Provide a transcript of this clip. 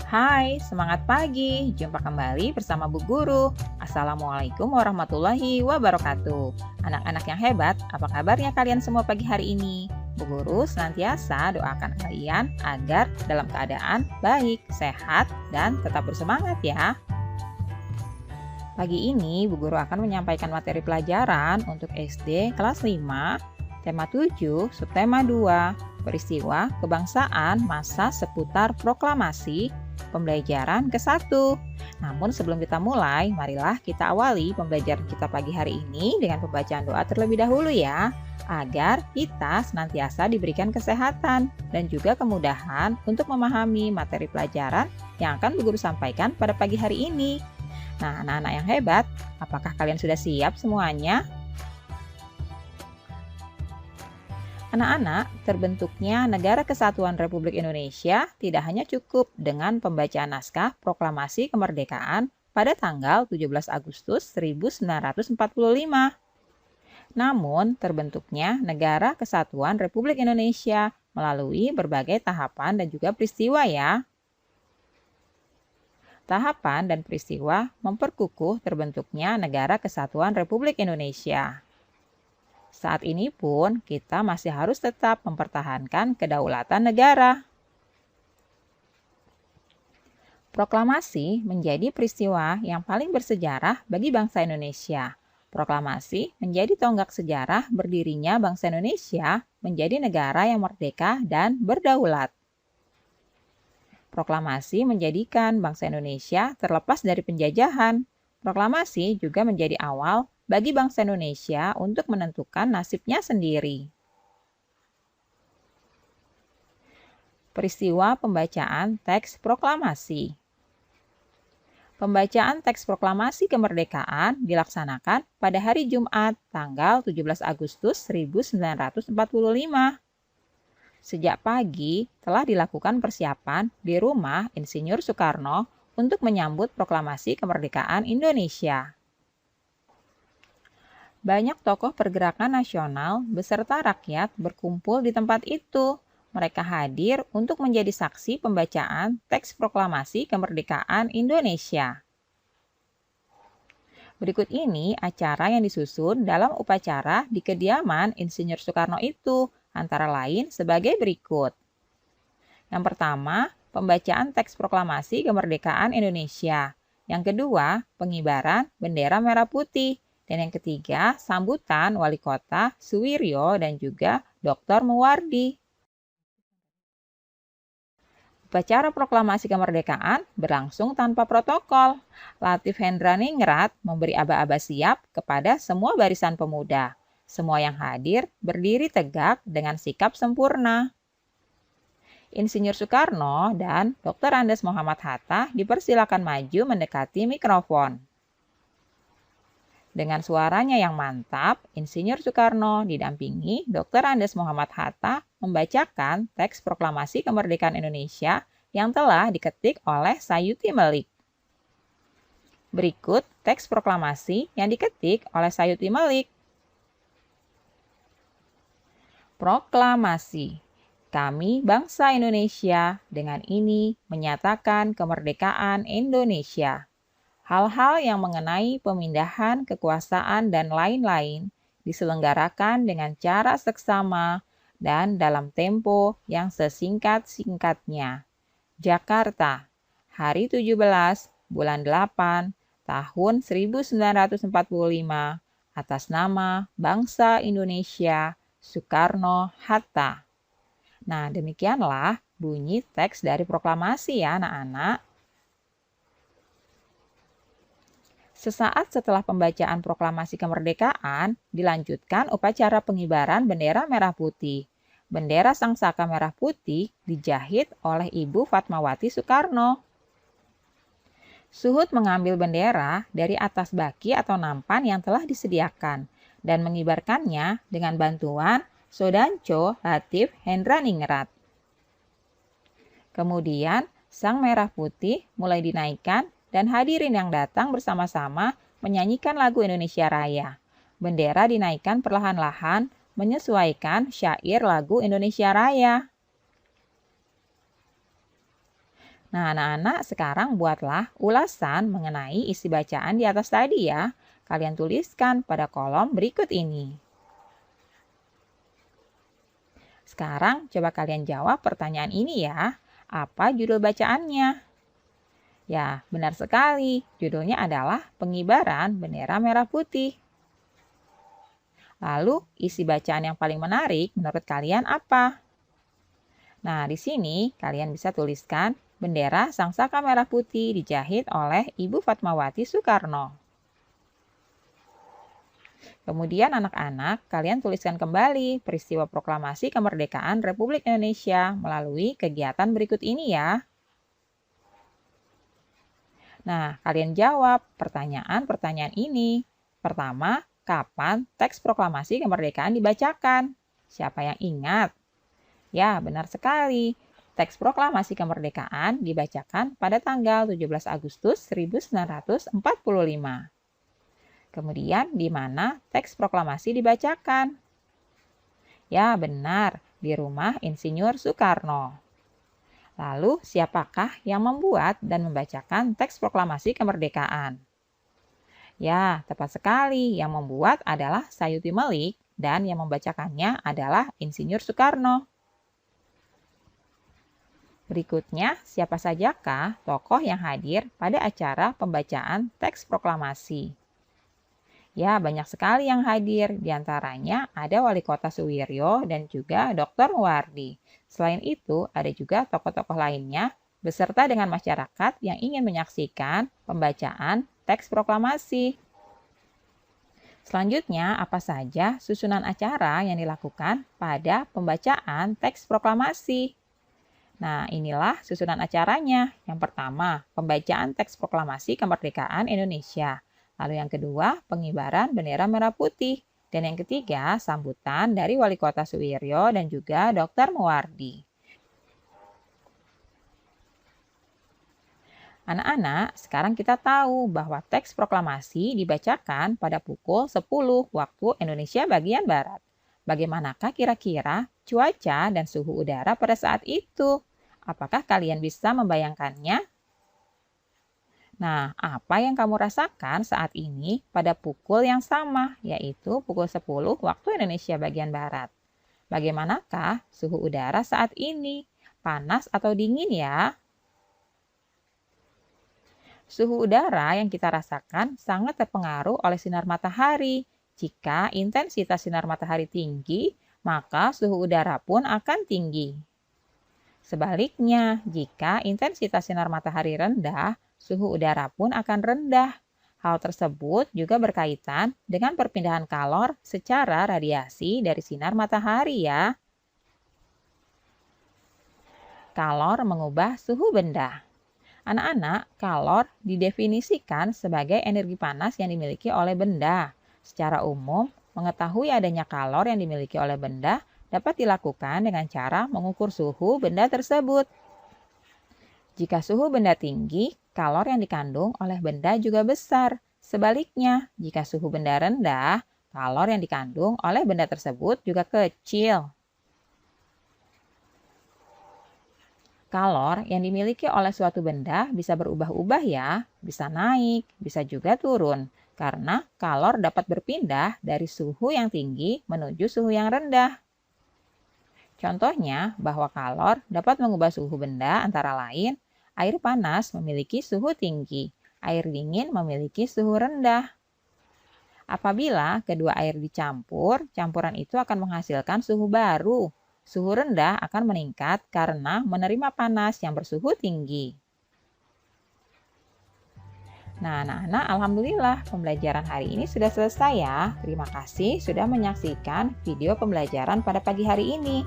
Hai, semangat pagi. Jumpa kembali bersama Bu Guru. Assalamualaikum warahmatullahi wabarakatuh. Anak-anak yang hebat, apa kabarnya kalian semua pagi hari ini? Bu Guru senantiasa doakan kalian agar dalam keadaan baik, sehat, dan tetap bersemangat ya. Pagi ini Bu Guru akan menyampaikan materi pelajaran untuk SD kelas 5, tema 7, subtema 2, peristiwa kebangsaan masa seputar proklamasi pembelajaran ke-1. Namun sebelum kita mulai, marilah kita awali pembelajaran kita pagi hari ini dengan pembacaan doa terlebih dahulu ya, agar kita senantiasa diberikan kesehatan dan juga kemudahan untuk memahami materi pelajaran yang akan Bu Guru sampaikan pada pagi hari ini. Nah, anak-anak yang hebat, apakah kalian sudah siap semuanya? Anak-anak, terbentuknya Negara Kesatuan Republik Indonesia tidak hanya cukup dengan pembacaan naskah Proklamasi Kemerdekaan pada tanggal 17 Agustus 1945. Namun, terbentuknya Negara Kesatuan Republik Indonesia melalui berbagai tahapan dan juga peristiwa ya. Tahapan dan peristiwa memperkukuh terbentuknya Negara Kesatuan Republik Indonesia. Saat ini pun kita masih harus tetap mempertahankan kedaulatan negara. Proklamasi menjadi peristiwa yang paling bersejarah bagi bangsa Indonesia. Proklamasi menjadi tonggak sejarah berdirinya bangsa Indonesia menjadi negara yang merdeka dan berdaulat. Proklamasi menjadikan bangsa Indonesia terlepas dari penjajahan. Proklamasi juga menjadi awal bagi bangsa Indonesia untuk menentukan nasibnya sendiri. Peristiwa pembacaan teks proklamasi. Pembacaan teks proklamasi kemerdekaan dilaksanakan pada hari Jumat, tanggal 17 Agustus 1945. Sejak pagi telah dilakukan persiapan di rumah Insinyur Soekarno untuk menyambut proklamasi kemerdekaan Indonesia. Banyak tokoh pergerakan nasional beserta rakyat berkumpul di tempat itu. Mereka hadir untuk menjadi saksi pembacaan teks proklamasi kemerdekaan Indonesia. Berikut ini acara yang disusun dalam upacara di kediaman Insinyur Soekarno itu, antara lain sebagai berikut. Yang pertama, pembacaan teks proklamasi kemerdekaan Indonesia. Yang kedua, pengibaran bendera merah putih. Dan yang ketiga, sambutan Wali Kota Suwiryo dan juga Dr. Muwardi. Upacara proklamasi kemerdekaan berlangsung tanpa protokol. Latif Hendraningrat memberi aba-aba siap kepada semua barisan pemuda. Semua yang hadir berdiri tegak dengan sikap sempurna. Insinyur Soekarno dan Dr. Andes Muhammad Hatta dipersilakan maju mendekati mikrofon. Dengan suaranya yang mantap, Insinyur Soekarno didampingi Dr. Andes Muhammad Hatta membacakan teks proklamasi kemerdekaan Indonesia yang telah diketik oleh Sayuti Melik. Berikut teks proklamasi yang diketik oleh Sayuti Melik. Proklamasi. Kami bangsa Indonesia dengan ini menyatakan kemerdekaan Indonesia. Hal-hal yang mengenai pemindahan kekuasaan dan lain-lain diselenggarakan dengan cara seksama dan dalam tempo yang sesingkat-singkatnya. Jakarta, hari 17 bulan 8 tahun 1945 atas nama bangsa Indonesia Soekarno-Hatta. Nah, demikianlah bunyi teks dari proklamasi ya anak-anak. Sesaat setelah pembacaan proklamasi kemerdekaan, dilanjutkan upacara pengibaran bendera merah putih. Bendera Sang Saka merah putih dijahit oleh Ibu Fatmawati Soekarno. Suhud mengambil bendera dari atas baki atau nampan yang telah disediakan dan mengibarkannya dengan bantuan Sodanco Latif Hendraningrat. Kemudian, Sang merah putih mulai dinaikkan dan hadirin yang datang bersama-sama menyanyikan lagu Indonesia Raya. Bendera dinaikkan perlahan-lahan menyesuaikan syair lagu Indonesia Raya. Nah, anak-anak sekarang buatlah ulasan mengenai isi bacaan di atas tadi ya. Kalian tuliskan pada kolom berikut ini. Sekarang coba kalian jawab pertanyaan ini ya. Apa judul bacaannya? Ya, benar sekali. Judulnya adalah Pengibaran Bendera Merah Putih. Lalu, isi bacaan yang paling menarik menurut kalian apa? Nah, di sini kalian bisa tuliskan bendera Sang Saka Merah Putih dijahit oleh Ibu Fatmawati Soekarno. Kemudian anak-anak, kalian tuliskan kembali peristiwa proklamasi kemerdekaan Republik Indonesia melalui kegiatan berikut ini ya. Nah, kalian jawab pertanyaan-pertanyaan ini. Pertama, kapan teks proklamasi kemerdekaan dibacakan? Siapa yang ingat? Ya, benar sekali. Teks proklamasi kemerdekaan dibacakan pada tanggal 17 Agustus 1945. Kemudian, di mana teks proklamasi dibacakan? Ya, benar, di rumah Insinyur Soekarno. Lalu, siapakah yang membuat dan membacakan teks proklamasi kemerdekaan? Ya, tepat sekali. Yang membuat adalah Sayuti Melik dan yang membacakannya adalah Insinyur Soekarno. Berikutnya, siapa sajakah tokoh yang hadir pada acara pembacaan teks proklamasi? Ya, banyak sekali yang hadir. Di antaranya ada Wali Kota Suwiryo dan juga Dr. Muwardi. Selain itu, ada juga tokoh-tokoh lainnya beserta dengan masyarakat yang ingin menyaksikan pembacaan teks proklamasi. Selanjutnya, apa saja susunan acara yang dilakukan pada pembacaan teks proklamasi? Nah, inilah susunan acaranya. Yang pertama, pembacaan teks proklamasi kemerdekaan Indonesia. Lalu yang kedua, pengibaran bendera merah putih. Dan yang ketiga, sambutan dari Wali Kota Suwiryo dan juga Dr. Muwardi. Anak-anak, sekarang kita tahu bahwa teks proklamasi dibacakan pada pukul 10 waktu Indonesia bagian Barat. Bagaimanakah kira-kira cuaca dan suhu udara pada saat itu? Apakah kalian bisa membayangkannya? Nah, apa yang kamu rasakan saat ini pada pukul yang sama, yaitu pukul 10 waktu Indonesia bagian Barat? Bagaimanakah suhu udara saat ini? Panas atau dingin ya? Suhu udara yang kita rasakan sangat terpengaruh oleh sinar matahari. Jika intensitas sinar matahari tinggi, maka suhu udara pun akan tinggi. Sebaliknya, jika intensitas sinar matahari rendah, suhu udara pun akan rendah. Hal tersebut juga berkaitan dengan perpindahan kalor secara radiasi dari sinar matahari ya. Kalor mengubah suhu benda. Anak-anak, kalor didefinisikan sebagai energi panas yang dimiliki oleh benda. Secara umum, mengetahui adanya kalor yang dimiliki oleh benda dapat dilakukan dengan cara mengukur suhu benda tersebut. Jika suhu benda tinggi, kalor yang dikandung oleh benda juga besar. Sebaliknya, jika suhu benda rendah, kalor yang dikandung oleh benda tersebut juga kecil. Kalor yang dimiliki oleh suatu benda bisa berubah-ubah ya, bisa naik, bisa juga turun, karena kalor dapat berpindah dari suhu yang tinggi menuju suhu yang rendah. Contohnya bahwa kalor dapat mengubah suhu benda antara lain, air panas memiliki suhu tinggi, air dingin memiliki suhu rendah. Apabila kedua air dicampur, campuran itu akan menghasilkan suhu baru. Suhu rendah akan meningkat karena menerima panas yang bersuhu tinggi. Nah, anak-anak, alhamdulillah pembelajaran hari ini sudah selesai ya. Terima kasih sudah menyaksikan video pembelajaran pada pagi hari ini.